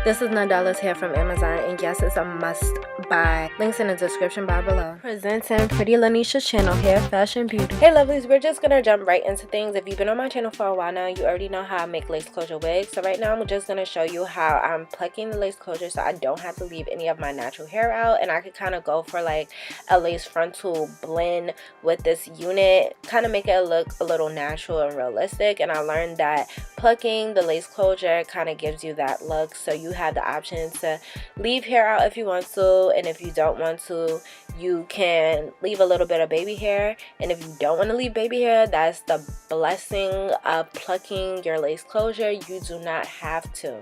This is Nadula's hair from Amazon, and yes, it's a must buy. Links in the description bar below. Presenting Pretty Lanisha's channel, Hair, Fashion, Beauty. Hey lovelies, we're just gonna jump right into things. If you've been on my channel for a while now, you already know how I make lace closure wigs. So right now I'm just gonna show you how I'm plucking the lace closure so I don't have to leave any of my natural hair out, and I could kind of go for like a lace frontal blend with this unit, kind of make it look a little natural and realistic. And I learned that plucking the lace closure kind of gives you that look, so you have the option to leave hair out if you want to, and if you don't want to, you can leave a little bit of baby hair. And if you don't want to leave baby hair, that's the blessing of plucking your lace closure. You do not have to.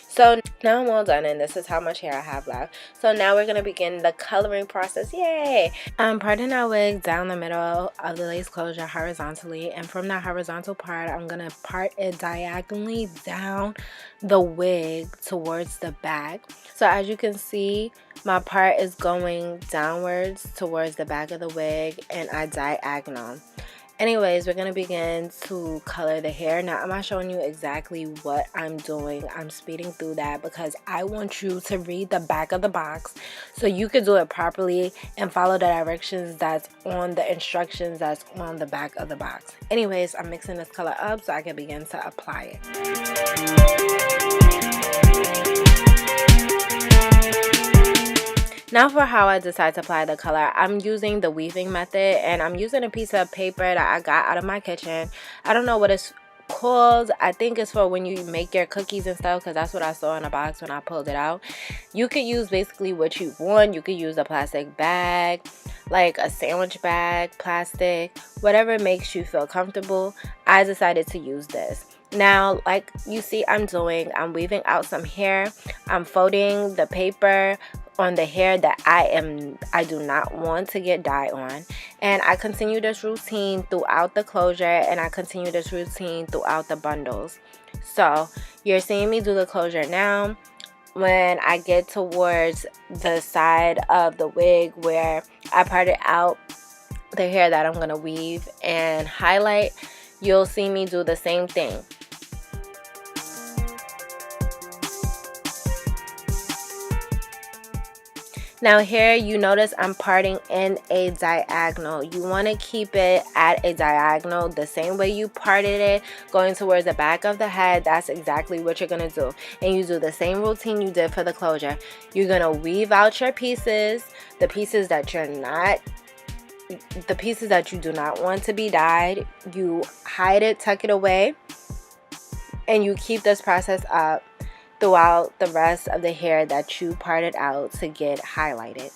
So now I'm all done, and this is how much hair I have left. So now we're going to begin the coloring process. Yay! I'm parting our wig down the middle of the lace closure horizontally, and from that horizontal part, I'm going to part it diagonally down the wig towards the back. So as you can see, my part is going downwards towards the back of the wig, and I diagonal. Anyways, we're going to begin to color the hair. Now, I'm not showing you exactly what I'm doing. I'm speeding through that because I want you to read the back of the box so you can do it properly and follow the directions that's on the instructions that's on the back of the box. Anyways, I'm mixing this color up so I can begin to apply it. Now for how I decide to apply the color, I'm using the weaving method, and I'm using a piece of paper that I got out of my kitchen. I don't know what it's called. I think it's for when you make your cookies and stuff, because that's what I saw in a box when I pulled it out. You could use basically what you want. You could use a plastic bag, like a sandwich bag, plastic, whatever makes you feel comfortable. I decided to use this. Now, like you see I'm weaving out some hair. I'm folding the paper on the hair that I do not want to get dye on, and I continue this routine throughout the closure, and I continue this routine throughout the bundles. So you're seeing me do the closure now. When I get towards the side of the wig where I parted out the hair that I'm gonna weave and highlight, you'll see me do the same thing. Now here you notice I'm parting in a diagonal. You want to keep it at a diagonal the same way you parted it going towards the back of the head. That's exactly what you're going to do. And you do the same routine you did for the closure. You're going to weave out your pieces, the pieces that you do not want to be dyed. You hide it, tuck it away, and you keep this process up throughout the rest of the hair that you parted out to get highlighted.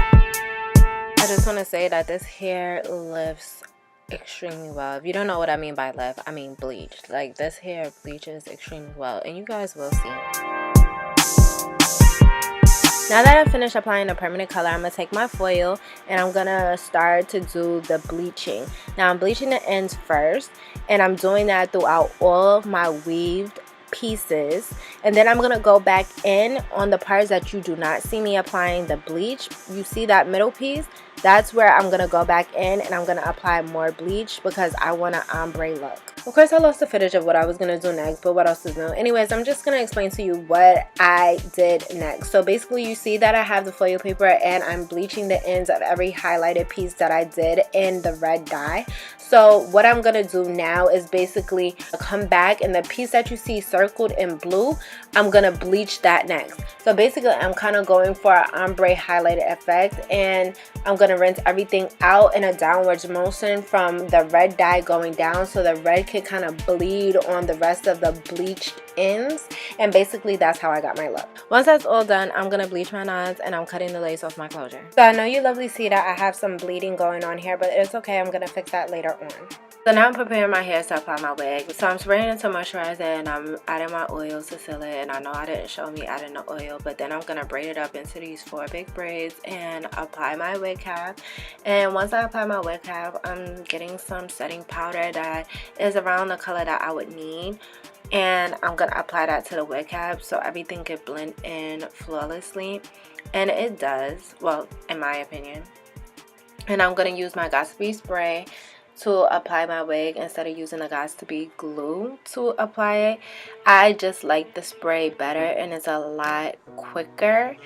I just want to say that this hair lifts extremely well. If you don't know what I mean by lift, I mean bleach. Like, this hair bleaches extremely well, and you guys will see. Now that I've finished applying the permanent color, I'm going to take my foil and I'm going to start to do the bleaching. Now I'm bleaching the ends first, and I'm doing that throughout all of my weaved pieces, and then I'm gonna go back in on the parts that you do not see me applying the bleach. You see that middle piece? That's where I'm gonna go back in, and I'm gonna apply more bleach because I want an ombre look. Of course, I lost the footage of what I was gonna do next, but what else is new? Anyways, I'm just gonna explain to you what I did next. So basically, you see that I have the foil paper, and I'm bleaching the ends of every highlighted piece that I did in the red dye. So what I'm gonna do now is basically come back, and the piece that you see circled in blue, I'm gonna bleach that next. So basically, I'm kind of going for an ombre highlighted effect, and I'm gonna rinse everything out in a downwards motion from the red dye going down, so the red can kind of bleed on the rest of the bleached ends. And basically that's how I got my look. Once that's all done, I'm gonna bleach my knots, and I'm cutting the lace off my closure. So I know you lovely see that I have some bleeding going on here, but it's okay. I'm gonna fix that later on. So now I'm preparing my hair to apply my wig. So I'm spraying into moisturizer, and I'm adding my oils to seal it. And I know I didn't show me adding the oil, but then I'm gonna braid it up into these 4 big braids and apply my wig cap. And once I apply my wig cap, I'm getting some setting powder that is around the color that I would need, and I'm gonna apply that to the wig cap so everything could blend in flawlessly. And it does, well, in my opinion. And I'm gonna use my gossipy spray to apply my wig instead of using the gossipy glue to apply it. I just like the spray better, and it's a lot quicker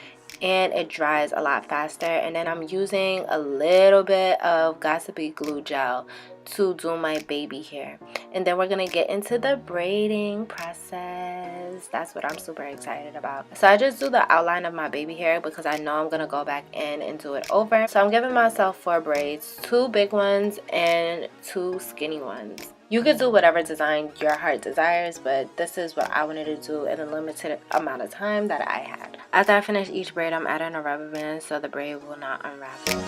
and it dries a lot faster. And then I'm using a little bit of gossipy glue gel to do my baby hair, and then we're gonna get into the braiding process. That's what I'm super excited about. So I just do the outline of my baby hair because I know I'm gonna go back in and do it over. So I'm giving myself 4 braids, 2 big ones and 2 skinny ones. You could do whatever design your heart desires, but this is what I wanted to do in a limited amount of time that I had. After I finish each braid, I'm adding a rubber band so the braid will not unravel.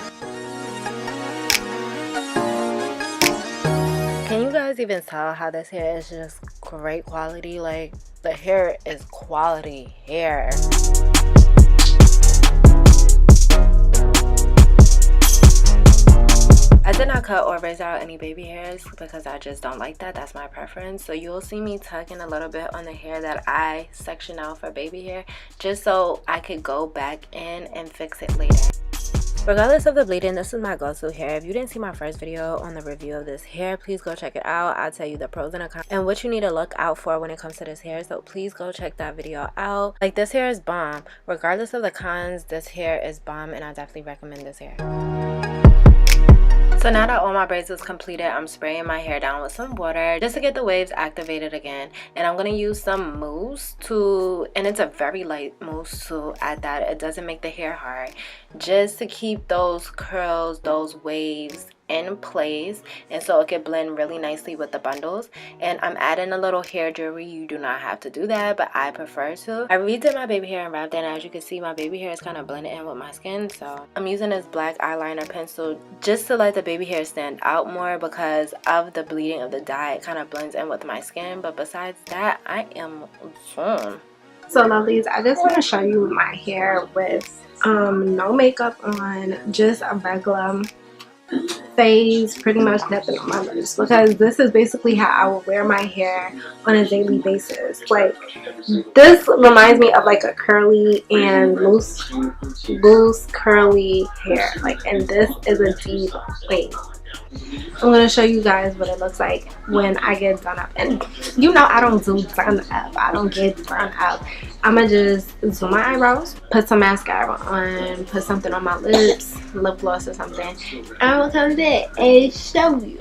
Can you guys even tell how this hair is just great quality? Like, the hair is quality hair. I did not cut or raise out any baby hairs because I just don't like that. That's my preference. So you'll see me tugging a little bit on the hair that I section out for baby hair, just so I could go back in and fix it later. Regardless of the bleeding, this is my go-to hair. If you didn't see my first video on the review of this hair, please go check it out. I'll tell you the pros and the cons and what you need to look out for when it comes to this hair, so please go check that video out. Like, this hair is bomb. Regardless of the cons, this hair is bomb, and I definitely recommend this hair. So now that all my braids is completed, I'm spraying my hair down with some water just to get the waves activated again. And I'm going to use some mousse and it's a very light mousse to add that. It doesn't make the hair hard, just to keep those curls, those waves in place, and so it can blend really nicely with the bundles. And I'm adding a little hair jewelry. You do not have to do that, but I prefer to. I redid my baby hair and wrapped it, and as you can see, my baby hair is kind of blended in with my skin. So I'm using this black eyeliner pencil just to let the baby hair stand out more because of the bleeding of the dye. It kind of blends in with my skin, but besides that, I am done. So lovelies, I just want to show you my hair with no makeup on, just a regular phase, pretty much nothing on my lips, because this is basically how I would wear my hair on a daily basis. Like, this reminds me of like a curly and loose curly hair, like, and this is a deep wave. I'm going to show you guys what it looks like when I get done up. And you know I don't do done up. I don't get done up. I'm going to just do my eyebrows, put some mascara on, put something on my lips, lip gloss or something. And I will come back and show you.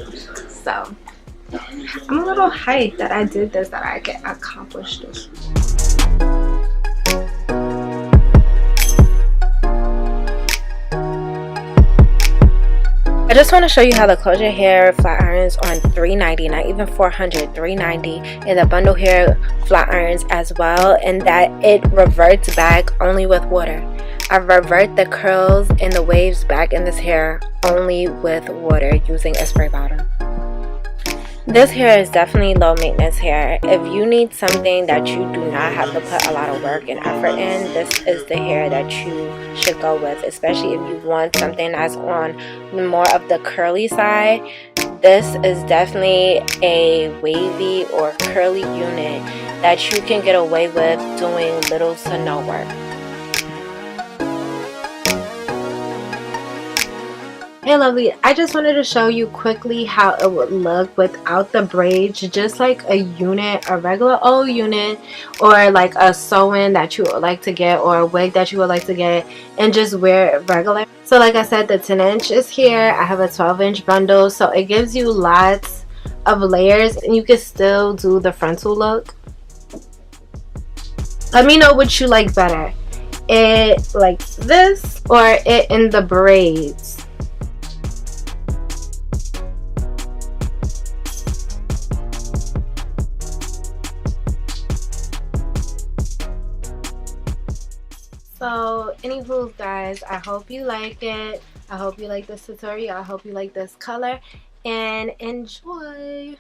So, I'm a little hyped that I did this, that I can accomplish this. I just want to show you how the closure hair flat irons on $3.90, not even $400, $3.90, and the bundle hair flat irons as well, and that it reverts back only with water. I revert the curls and the waves back in this hair only with water using a spray bottle. This hair is definitely low maintenance hair. If you need something that you do not have to put a lot of work and effort in, this is the hair that you should go with, especially if you want something that's on more of the curly side. This is definitely a wavy or curly unit that you can get away with doing little to no work. Hey lovely, I just wanted to show you quickly how it would look without the braids, just like a unit, a regular old unit, or like a sew-in that you would like to get, or a wig that you would like to get, and just wear it regular. So like I said, the 10-inch is here. I have a 12-inch bundle, so it gives you lots of layers, and you can still do the frontal look. Let me know what you like better, it like this or it in the braids. So anywho guys, I hope you like it. I hope you like this tutorial. I hope you like this color, and enjoy.